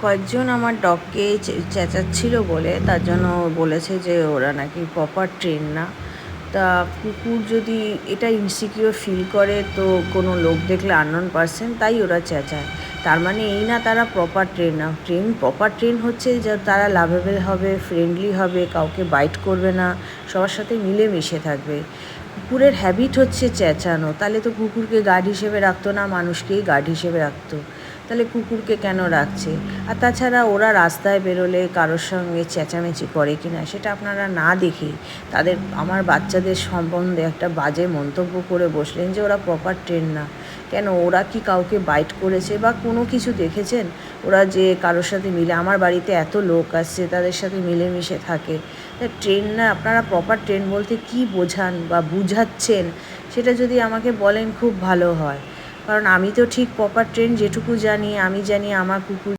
কয়েকজন আমার ডগকে চেঁচাচ্ছিল বলে তার জন্য বলেছে যে ওরা নাকি প্রপার ট্রেন না। তা কুকুর যদি এটা ইনসিকিউর ফিল করে তো কোনো লোক দেখলে আননোন পারসন তাই ওরা চেঁচায়, তার মানে এই না তারা প্রপার ট্রেন না। প্রপার ট্রেন হচ্ছে যে তারা লাভেবল হবে, ফ্রেন্ডলি হবে, কাউকে বাইট করবে না, সবার সাথে মিলেমিশে থাকবে। কুকুরের হ্যাবিট হচ্ছে চেঁচানো, তাহলে তো কুকুরকে গার্ড হিসেবে রাখতো না, মানুষকেই গার্ড হিসেবে রাখতো। তাহলে কুকুরকে কেন রাখছে? আর তাছাড়া ওরা রাস্তায় বেরোলে কারোর সঙ্গে চেঁচামেচি করে কি না সেটা আপনারা না দেখেই আমার বাচ্চাদের সম্বন্ধে একটা বাজে মন্তব্য করে বসলেন যে ওরা প্রপার ট্রেন না। কেন, ওরা কি কাউকে বাইট করেছে বা কোনো কিছু দেখেছেন? ওরা যে কারোর সাথে মিলে, আমার বাড়িতে এত লোক আসছে তাদের সাথে মিলেমিশে থাকে। ট্রেন না, আপনারা প্রপার ট্রেন বলতে কী বোঝান বা বুঝাচ্ছেন সেটা যদি আমাকে বলেন খুব ভালো হয়। কারণ আমি তো ঠিক প্রপার ট্রেন যেটুকু জানি, আমি জানি আমার কুকুর